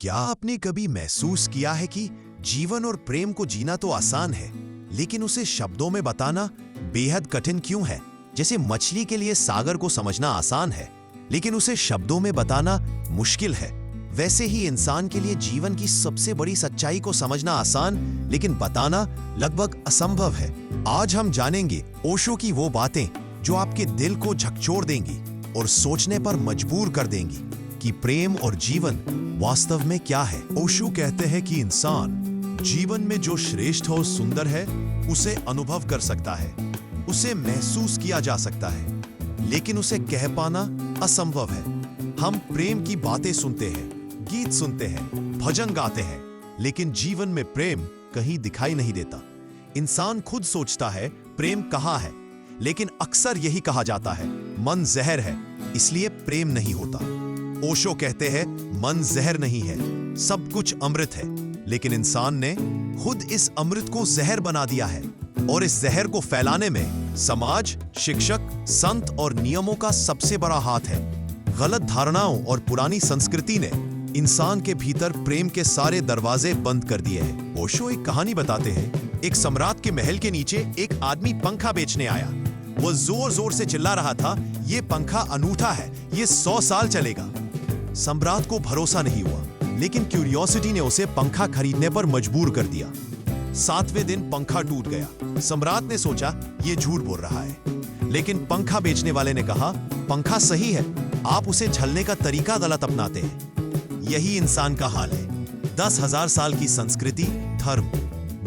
क्या आपने कभी महसूस किया है कि जीवन और प्रेम को जीना तो आसान है, लेकिन उसे शब्दों में बताना बेहद कठिन क्यों है? जैसे मछली के लिए सागर को समझना आसान है, लेकिन उसे शब्दों में बताना मुश्किल है, वैसे ही इंसान के लिए जीवन की सबसे बड़ी सच्चाई को समझना आसान, लेकिन बताना लगभग असंभव है। आज हम जानेंगे ओशो की वो बातें जो आपके दिल को झकझोर देंगी और सोचने पर मजबूर कर देंगी कि प्रेम और जीवन वास्तव में क्या है। ओशो कहते हैं कि इंसान जीवन में जो श्रेष्ठ और सुंदर है उसे अनुभव कर सकता है, उसे महसूस किया जा सकता है, लेकिन उसे कह पाना असंभव है। हम प्रेम की बातें सुनते हैं, गीत सुनते हैं, भजन गाते हैं, लेकिन जीवन में प्रेम कहीं दिखाई नहीं देता। इंसान खुद सोचता है प्रेम कहाँ है, लेकिन अक्सर यही कहा जाता है मन जहर है, इसलिए प्रेम नहीं होता। ओशो कहते हैं मन जहर नहीं है, सब कुछ अमृत है, लेकिन इंसान ने खुद इस अमृत को जहर बना दिया है और इस जहर को फैलाने में समाज, शिक्षक, संत और नियमों का सबसे बड़ा हाथ है। गलत धारणाओं और पुरानी संस्कृति ने इंसान के भीतर प्रेम के सारे दरवाजे बंद कर दिए हैं। ओशो एक कहानी बताते हैं। एक सम्राट के महल के नीचे एक आदमी पंखा बेचने आया। वो जोर जोर से चिल्ला रहा था, ये पंखा अनूठा है, ये 100 साल चलेगा। सम्राट को भरोसा नहीं हुआ, लेकिन क्यूरियोसिटी ने उसे पंखा खरीदने पर मजबूर कर दिया। 7वें दिन पंखा टूट गया। सम्राट ने सोचा ये झूठ बोल रहा है, लेकिन पंखा बेचने वाले ने कहा पंखा सही है, आप उसे झलने का तरीका गलत अपनाते हैं। यही इंसान का हाल है। 10,000 साल की संस्कृति, धर्म,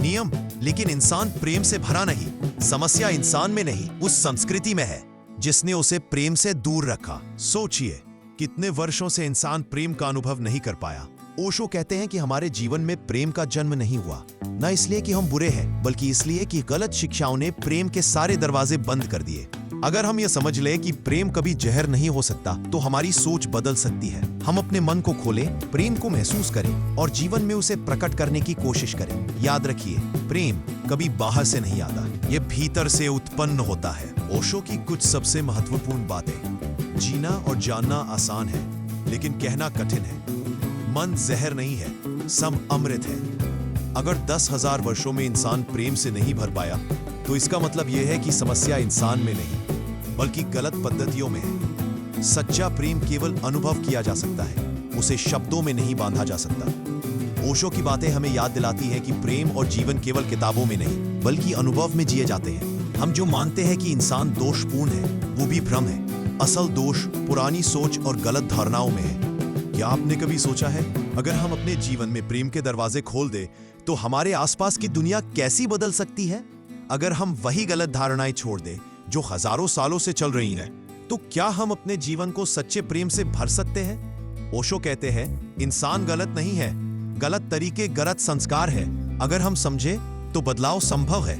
नियम, लेकिन इंसान प्रेम से भरा नहीं। समस्या इंसान में नहीं, उस संस्कृति में है जिसने उसे प्रेम से दूर रखा। सोचिए कितने वर्षों से इंसान प्रेम का अनुभव नहीं कर पाया। ओशो कहते हैं कि हमारे जीवन में प्रेम का जन्म नहीं हुआ, न इसलिए कि हम बुरे हैं, बल्कि इसलिए कि गलत शिक्षाओं ने प्रेम के सारे दरवाजे बंद कर दिए। अगर हम ये समझ लें कि प्रेम कभी जहर नहीं हो सकता, तो हमारी सोच बदल सकती है। हम अपने मन को खोलें, प्रेम को महसूस करें और जीवन में उसे प्रकट करने की कोशिश करें। याद रखिए, प्रेम कभी बाहर से नहीं आता, ये भीतर से उत्पन्न होता है। ओशो की कुछ सबसे महत्वपूर्ण बातें। जीना और जानना आसान है, लेकिन कहना कठिन है। मन जहर नहीं है, सब अमृत है। अगर 10,000 वर्षों में इंसान प्रेम से नहीं भर पाया, तो इसका मतलब यह है कि समस्या इंसान में नहीं, बल्कि गलत पद्धतियों में है। सच्चा प्रेम केवल अनुभव किया जा सकता है, उसे शब्दों में नहीं बांधा जा सकता। ओशो की बातें हमें याद दिलाती हैं कि प्रेम और जीवन केवल किताबों में नहीं, बल्कि अनुभव में जिए जाते हैं। हम जो मानते हैं कि इंसान दोषपूर्ण है, वो भी भ्रम है। असल दोष पुरानी सोच और गलत धारणाओं में है। क्या आपने कभी सोचा है, अगर हम अपने जीवन में प्रेम के दरवाजे खोल दें, तो हमारे आसपास की दुनिया कैसी बदल सकती है? अगर हम वही गलत धारणाएं छोड़ दें जो हजारों सालों से चल रही हैं, तो क्या हम अपने जीवन को सच्चे प्रेम से भर सकते हैं? ओशो कहते हैं, इंसान गलत नहीं है, गलत तरीके, गलत संस्कार है। अगर हम समझे तो बदलाव संभव है।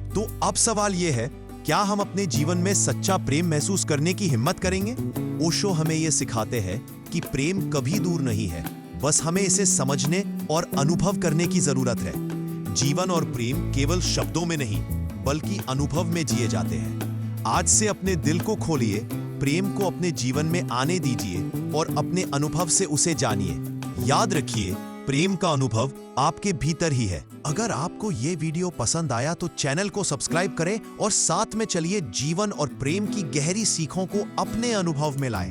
तो अब सवाल यह है, क्या हम अपने जीवन में सच्चा प्रेम महसूस करने की हिम्मत करेंगे? ओशो हमें यह सिखाते हैं कि प्रेम कभी दूर नहीं है, बस हमें इसे समझने और अनुभव करने की जरूरत है। जीवन और प्रेम केवल शब्दों में नहीं, बल्कि अनुभव में जिए जाते हैं। आज से अपने दिल को खोलिए, प्रेम को अपने जीवन में आने दीजिए और अपने अनुभव से उसे जानिए। याद रखिए, प्रेम का अनुभव आपके भीतर ही है। अगर आपको ये वीडियो पसंद आया तो चैनल को सब्सक्राइब करें और साथ में चलिए जीवन और प्रेम की गहरी सीखों को अपने अनुभव में लाएं।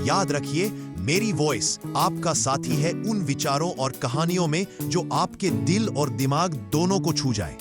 याद रखिए, मेरी वॉइस आपका साथी है उन विचारों और कहानियों में जो आपके दिल और दिमाग दोनों को छू जाएं।